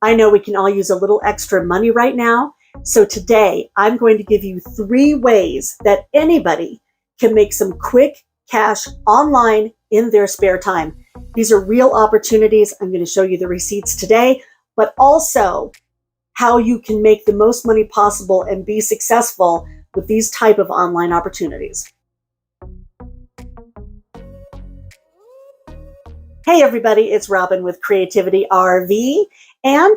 I know we can all use a little extra money right now. So today I'm going to give you 3 ways that anybody can make some quick cash online in their spare time. These are real opportunities. I'm going to show you the receipts today, but also how you can make the most money possible and be successful with these type of online opportunities. Hey everybody, it's Robin with Creativity RV, and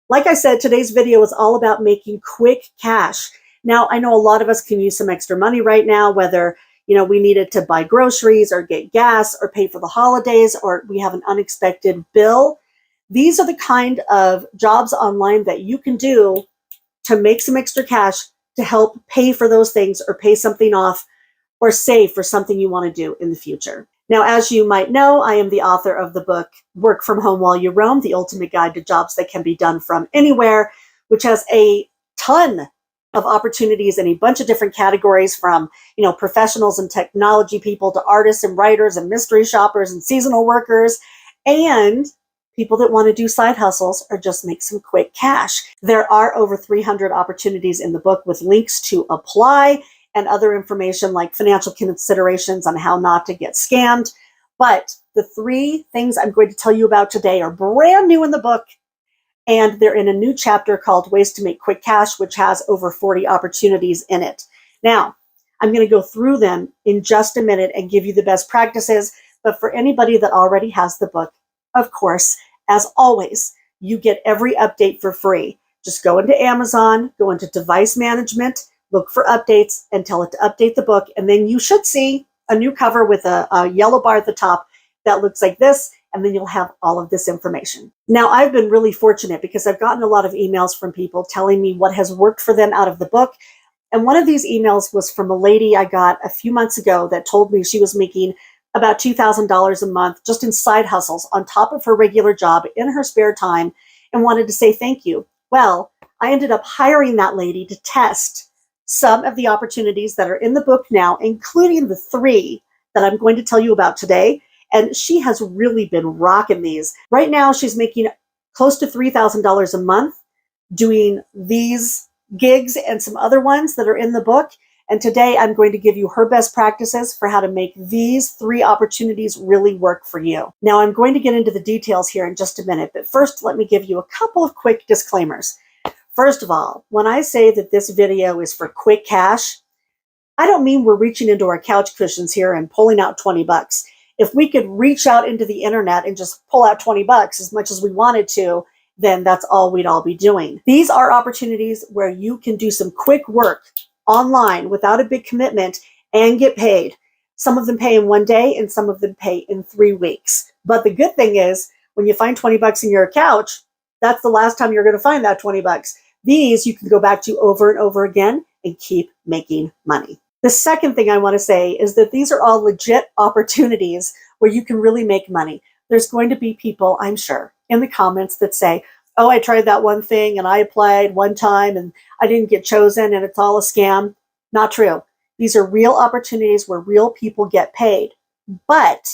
like I said, today's video is all about making quick cash. Now, I know a lot of us can use some extra money right now, whether we needed to buy groceries or get gas or pay for the holidays, or we have an unexpected bill. These are the kind of jobs online that you can do to make some extra cash to help pay for those things or pay something off or save for something you want to do in the future. Now, as you might know, I am the author of the book, Work From Home While You Roam, the ultimate guide to jobs that can be done from anywhere, which has a ton of opportunities in a bunch of different categories from, professionals and technology people to artists and writers and mystery shoppers and seasonal workers and people that want to do side hustles or just make some quick cash. There are over 300 opportunities in the book with links to apply and other information like financial considerations on how not to get scammed. But the 3 things I'm going to tell you about today are brand new in the book, and they're in a new chapter called Ways to Make Quick Cash, which has over 40 opportunities in it. Now, I'm going to go through them in just a minute and give you the best practices. But for anybody that already has the book, of course, as always, you get every update for free. Just go into Amazon, go into device management, look for updates and tell it to update the book. And then you should see a new cover with a yellow bar at the top that looks like this. And then you'll have all of this information. Now, I've been really fortunate because I've gotten a lot of emails from people telling me what has worked for them out of the book. And one of these emails was from a lady I got a few months ago that told me she was making about $2,000 a month just in side hustles on top of her regular job in her spare time and wanted to say thank you. Well, I ended up hiring that lady to test some of the opportunities that are in the book now, including the 3 that I'm going to tell you about today. And she has really been rocking these. Right now, she's making close to $3,000 a month doing these gigs and some other ones that are in the book. And today I'm going to give you her best practices for how to make these 3 opportunities really work for you. Now, I'm going to get into the details here in just a minute, but first let me give you a couple of quick disclaimers. First of all, when I say that this video is for quick cash, I don't mean we're reaching into our couch cushions here and pulling out 20 bucks. If we could reach out into the internet and just pull out 20 bucks as much as we wanted to, then that's all we'd all be doing. These are opportunities where you can do some quick work online without a big commitment and get paid. Some of them pay in 1 day and some of them pay in 3 weeks. But the good thing is when you find 20 bucks in your couch, that's the last time you're going to find that 20 bucks. These you can go back to over and over again and keep making money. The second thing I want to say is that these are all legit opportunities where you can really make money. There's going to be people, I'm sure, in the comments that say, oh, I tried that one thing and I applied one time and I didn't get chosen and it's all a scam. Not true. These are real opportunities where real people get paid. But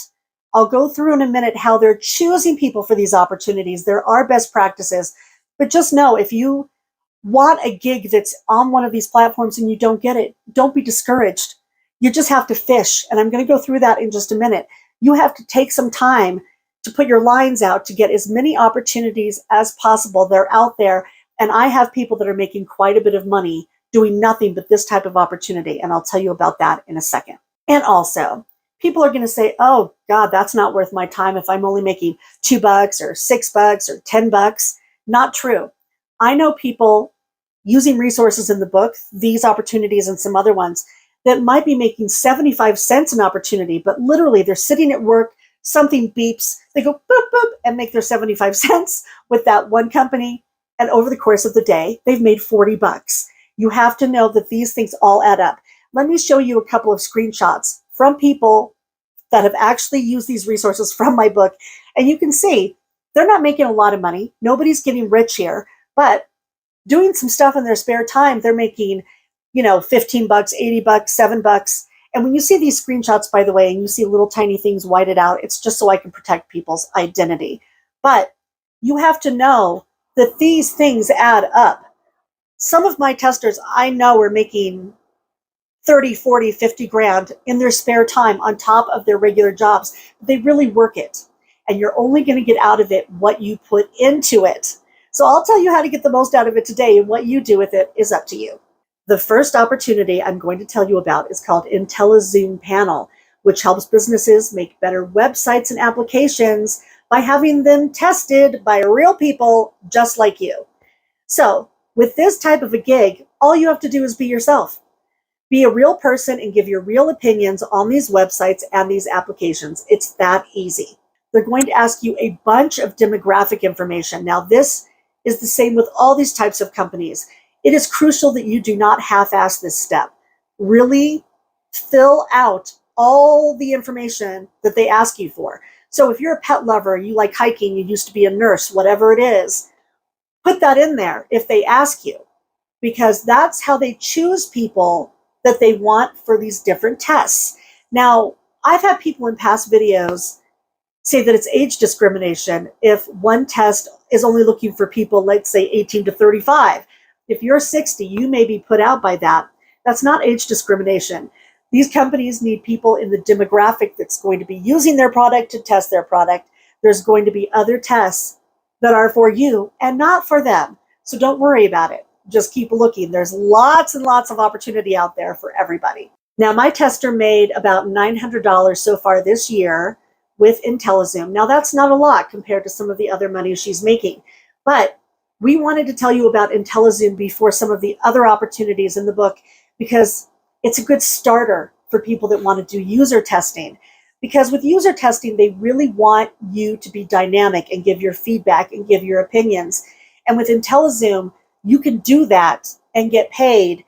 I'll go through in a minute how they're choosing people for these opportunities. There are best practices. But just know if you want a gig that's on one of these platforms and you don't get it, don't be discouraged. You just have to fish. And I'm going to go through that in just a minute. You have to take some time to put your lines out to get as many opportunities as possible. They're out there. And I have people that are making quite a bit of money doing nothing but this type of opportunity. And I'll tell you about that in a second. And also, people are going to say, oh God, that's not worth my time if I'm only making $2 or $6 or $10. Not true. I know people using resources in the book, these opportunities and some other ones, that might be making 75 cents an opportunity, but literally they're sitting at work, something beeps, they go boop, boop, and make their 75 cents with that one company. And over the course of the day, they've made 40 bucks. You have to know that these things all add up. Let me show you a couple of screenshots from people that have actually used these resources from my book. And you can see they're not making a lot of money. Nobody's getting rich here, but doing some stuff in their spare time, they're making, $15, $80, $7. And when you see these screenshots, by the way, and you see little tiny things whited out, it's just so I can protect people's identity. But you have to know that these things add up. Some of my testers I know are making 30, 40, 50 grand in their spare time on top of their regular jobs. They really work it. And you're only going to get out of it what you put into it. So I'll tell you how to get the most out of it today, and what you do with it is up to you. The first opportunity I'm going to tell you about is called IntelliZoom Panel, which helps businesses make better websites and applications by having them tested by real people just like you. So with this type of a gig, all you have to do is be yourself. Be a real person and give your real opinions on these websites and these applications. It's that easy. They're going to ask you a bunch of demographic information. Now, this is the same with all these types of companies. It is crucial that you do not half-ass this step. Really fill out all the information that they ask you for. So if you're a pet lover, you like hiking, you used to be a nurse, whatever it is, put that in there if they ask you, because that's how they choose people that they want for these different tests. Now, I've had people in past videos say that it's age discrimination if one test is only looking for people, let's say 18 to 35. If you're 60, you may be put out by that. That's not age discrimination. These companies need people in the demographic that's going to be using their product to test their product. There's going to be other tests that are for you and not for them. So don't worry about it. Just keep looking. There's lots and lots of opportunity out there for everybody. Now, my tester made about $900 so far this year with IntelliZoom. Now, that's not a lot compared to some of the other money she's making, but we wanted to tell you about IntelliZoom before some of the other opportunities in the book, because it's a good starter for people that want to do user testing. Because with user testing, they really want you to be dynamic and give your feedback and give your opinions. And with IntelliZoom, you can do that and get paid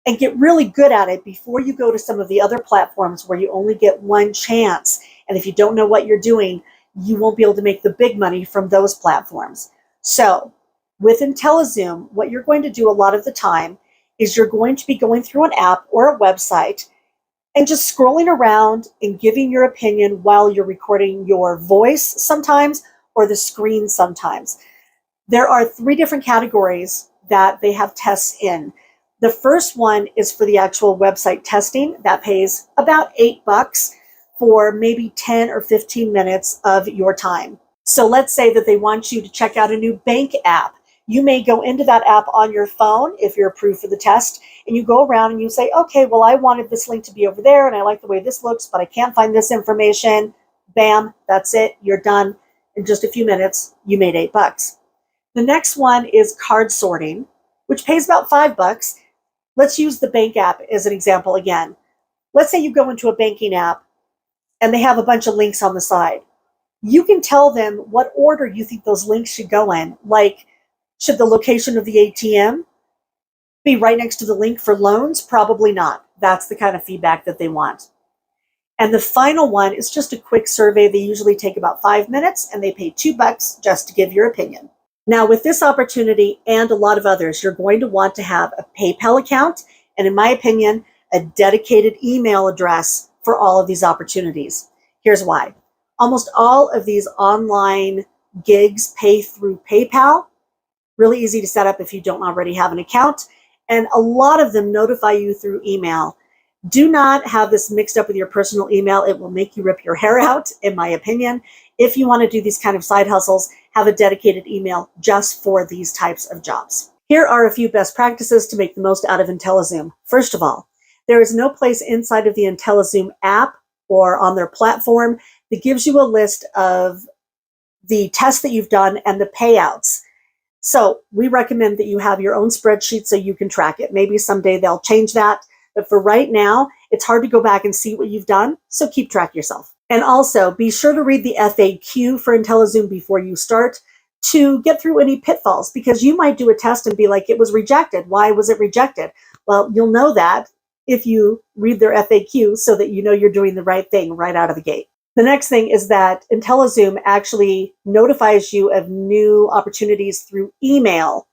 and get really good at it before you go to some of the other platforms where you only get one chance. And if you don't know what you're doing, you won't be able to make the big money from those platforms. So with IntelliZoom, what you're going to do a lot of the time is you're going to be going through an app or a website and just scrolling around and giving your opinion while you're recording your voice sometimes, or the screen sometimes. There are 3 different categories that they have tests in. The first one is for the actual website testing. That pays about $8 for maybe 10 or 15 minutes of your time. So let's say that they want you to check out a new bank app. You may go into that app on your phone if you're approved for the test, and you go around and you say, okay, well, I wanted this link to be over there and I like the way this looks, but I can't find this information. Bam, that's it. You're done. In just a few minutes, you made $8. The next one is card sorting, which pays about $5. Let's use the bank app as an example again. Let's say you go into a banking app and they have a bunch of links on the side. You can tell them what order you think those links should go in. Like, should the location of the ATM be right next to the link for loans? Probably not. That's the kind of feedback that they want. And the final one is just a quick survey. They usually take about 5 minutes and they pay $2 just to give your opinion. Now, with this opportunity and a lot of others, you're going to want to have a PayPal account and, in my opinion, a dedicated email address for all of these opportunities. Here's why. Almost all of these online gigs pay through PayPal. Really easy to set up if you don't already have an account. And a lot of them notify you through email. Do not have this mixed up with your personal email. It will make you rip your hair out, in my opinion. If you want to do these kind of side hustles, have a dedicated email just for these types of jobs. Here are a few best practices to make the most out of IntelliZoom. First of all, there is no place inside of the IntelliZoom app or on their platform that gives you a list of the tests that you've done and the payouts. So we recommend that you have your own spreadsheet so you can track it. Maybe someday they'll change that. But for right now, it's hard to go back and see what you've done. So keep track yourself. And also be sure to read the FAQ for IntelliZoom before you start to get through any pitfalls, because you might do a test and be like, it was rejected. Why was it rejected? Well, you'll know that if you read their FAQ so that you know you're doing the right thing right out of the gate. The next thing is that IntelliZoom actually notifies you of new opportunities through email,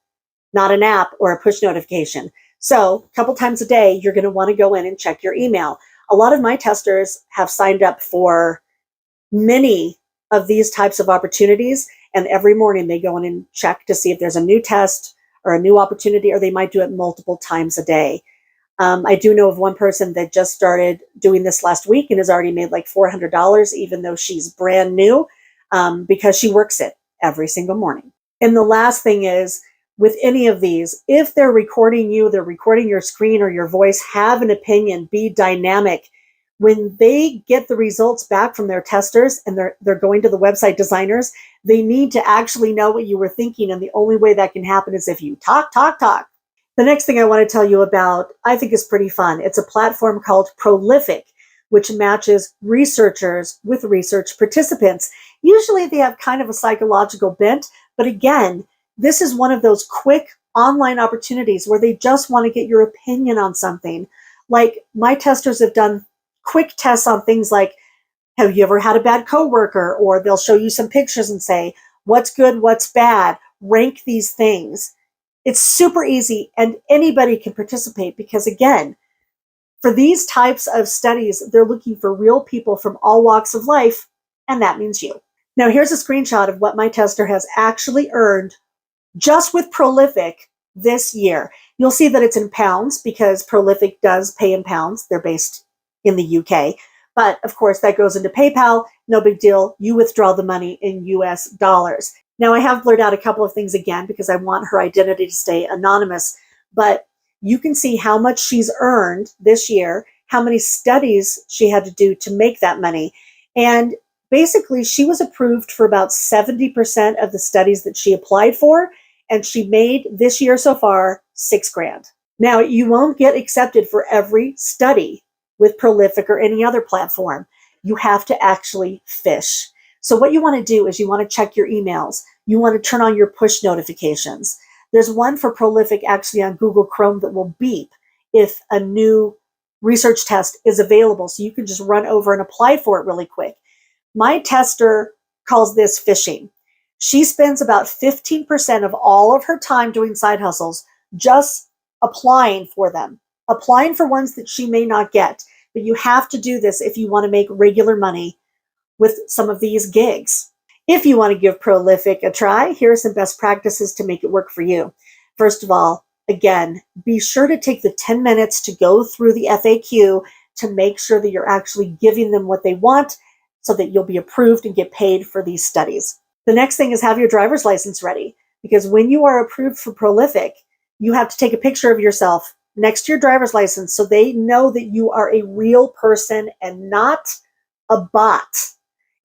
not an app or a push notification. So a couple times a day, you're going to want to go in and check your email. A lot of my testers have signed up for many of these types of opportunities, And every morning they go in and check to see if there's a new test or a new opportunity, or they might do it multiple times a day. I do know of one person that just started doing this last week and has already made like $400, even though she's brand new, because she works it every single morning. And the last thing is, with any of these, if they're recording you, they're recording your screen or your voice, have an opinion, be dynamic. When they get the results back from their testers and they're going to the website designers, they need to actually know what you were thinking. And the only way that can happen is if you talk, talk, talk. The next thing I want to tell you about, I think is pretty fun. It's a platform called Prolific, which matches researchers with research participants. Usually they have kind of a psychological bent, but again, this is one of those quick online opportunities where they just want to get your opinion on something. Like, my testers have done quick tests on things like, have you ever had a bad coworker? Or they'll show you some pictures and say, what's good, what's bad, rank these things. It's super easy and anybody can participate because, again, for these types of studies, they're looking for real people from all walks of life, and that means you. Now, here's a screenshot of what my tester has actually earned just with Prolific this year. You'll see that it's in pounds because Prolific does pay in pounds. They're based in the UK. But of course, that goes into PayPal. No big deal. You withdraw the money in US dollars. Now, I have blurred out a couple of things again because I want her identity to stay anonymous, but you can see how much she's earned this year, how many studies she had to do to make that money. And basically, she was approved for about 70% of the studies that she applied for, and she made this year so far $6,000. Now, you won't get accepted for every study with Prolific or any other platform. You have to actually fish. So what you want to do is you want to check your emails. You want to turn on your push notifications. There's one for Prolific actually on Google Chrome that will beep if a new research test is available. So you can just run over and apply for it really quick. My tester calls this fishing. She spends about 15% of all of her time doing side hustles just applying for them, applying for ones that she may not get. But you have to do this if you want to make regular money with some of these gigs. If you want to give Prolific a try, here are some best practices to make it work for you. First of all, again, be sure to take the 10 minutes to go through the FAQ to make sure that you're actually giving them what they want so that you'll be approved and get paid for these studies. The next thing is have your driver's license ready, because when you are approved for Prolific, you have to take a picture of yourself next to your driver's license so they know that you are a real person and not a bot.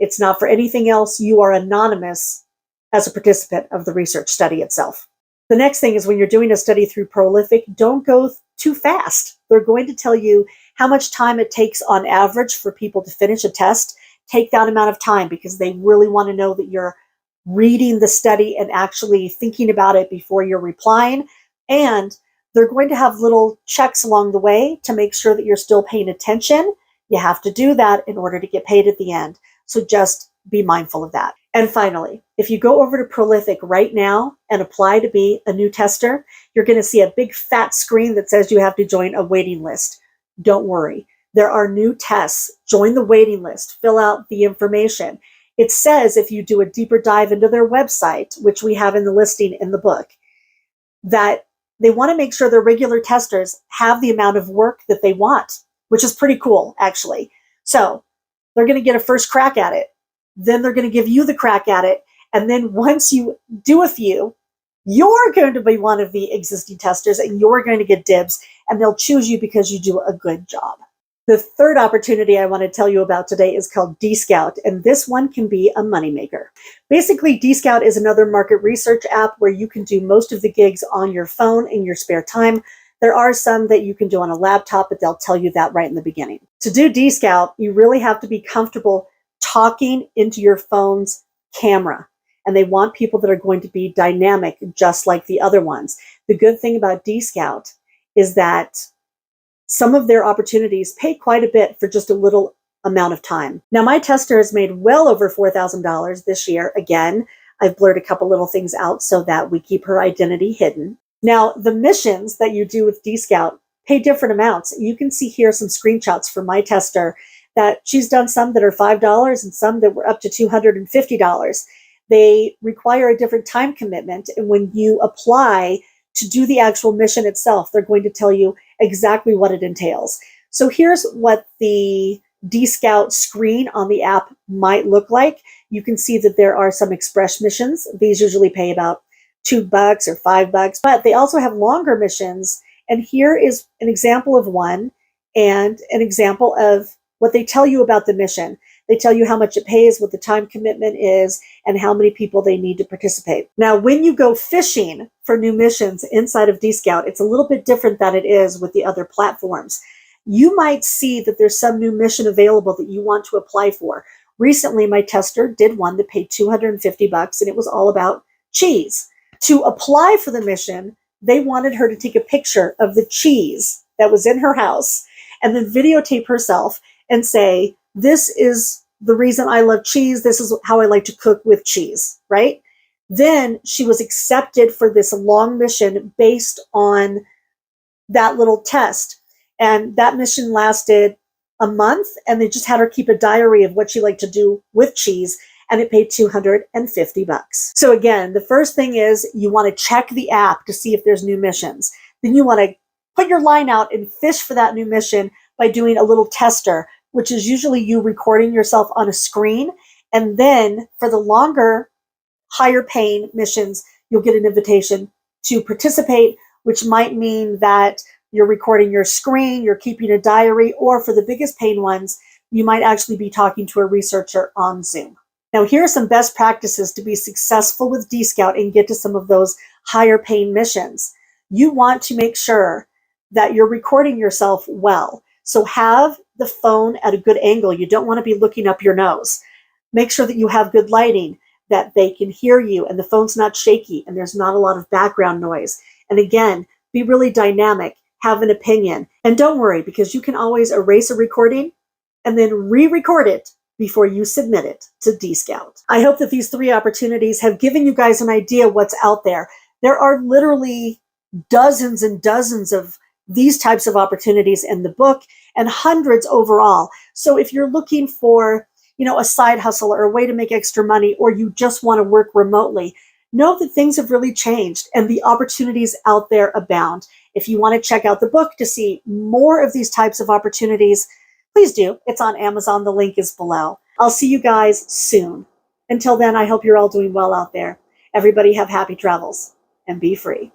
It's not for anything else. You are anonymous as a participant of the research study itself. The next thing is when you're doing a study through Prolific, don't go too fast. They're going to tell you how much time it takes on average for people to finish a test. Take that amount of time because they really want to know that you're reading the study and actually thinking about it before you're replying. And they're going to have little checks along the way to make sure that you're still paying attention. You have to do that in order to get paid at the end. So just be mindful of that. And finally, if you go over to Prolific right now and apply to be a new tester, you're going to see a big fat screen that says you have to join a waiting list. Don't worry. There are new tests. Join the waiting list. Fill out the information. It says if you do a deeper dive into their website, which we have in the listing in the book, that they want to make sure their regular testers have the amount of work that they want, which is pretty cool, actually. So they're going to get a first crack at it. Then they're going to give you the crack at it. And then once you do a few, you're going to be one of the existing testers and you're going to get dibs, and they'll choose you because you do a good job. The third opportunity I want to tell you about today is called DScout, and this one can be a moneymaker. Basically, DScout is another market research app where you can do most of the gigs on your phone in your spare time. There are some that you can do on a laptop, but they'll tell you that right in the beginning. To do DScout, you really have to be comfortable talking into your phone's camera, and they want people that are going to be dynamic just like the other ones. The good thing about DScout is that some of their opportunities pay quite a bit for just a little amount of time. Now, my tester has made well over $4,000 this year. Again, I've blurred a couple little things out so that we keep her identity hidden. Now, the missions that you do with DScout pay different amounts. You can see here some screenshots from my tester that she's done some that are $5 and some that were up to $250. They require a different time commitment. And when you apply to do the actual mission itself, they're going to tell you exactly what it entails. So here's what the DScout screen on the app might look like. You can see that there are some express missions. These usually pay about $2 or $5, but they also have longer missions. And here is an example of one and an example of what they tell you about the mission. They tell you how much it pays, what the time commitment is, and how many people they need to participate. Now, when you go fishing for new missions inside of DScout, it's a little bit different than it is with the other platforms. You might see that there's some new mission available that you want to apply for. Recently, my tester did one that paid $250, and it was all about cheese. To apply for the mission, they wanted her to take a picture of the cheese that was in her house and then videotape herself and say, this is the reason I love cheese. This is how I like to cook with cheese, right? Then she was accepted for this long mission based on that little test. And that mission lasted a month, and they just had her keep a diary of what she liked to do with cheese, and it paid $250. So again, the first thing is you want to check the app to see if there's new missions. Then you want to put your line out and fish for that new mission by doing a little tester, which is usually you recording yourself on a screen. And then for the longer, higher paying missions, you'll get an invitation to participate, which might mean that you're recording your screen, you're keeping a diary, or for the biggest paying ones, you might actually be talking to a researcher on Zoom. Now, here are some best practices to be successful with DScout and get to some of those higher paying missions. You want to make sure that you're recording yourself well. So have the phone at a good angle. You don't want to be looking up your nose. Make sure that you have good lighting, that they can hear you and the phone's not shaky and there's not a lot of background noise. And again, be really dynamic, have an opinion. And don't worry, because you can always erase a recording and then re-record it before you submit it to DScout. I hope that these 3 opportunities have given you guys an idea what's out there. There are literally dozens and dozens of these types of opportunities in the book and hundreds overall. So if you're looking for, a side hustle or a way to make extra money, or you just want to work remotely, know that things have really changed and the opportunities out there abound. If you want to check out the book to see more of these types of opportunities, please do. It's on Amazon. The link is below. I'll see you guys soon. Until then, I hope you're all doing well out there. Everybody have happy travels and be free.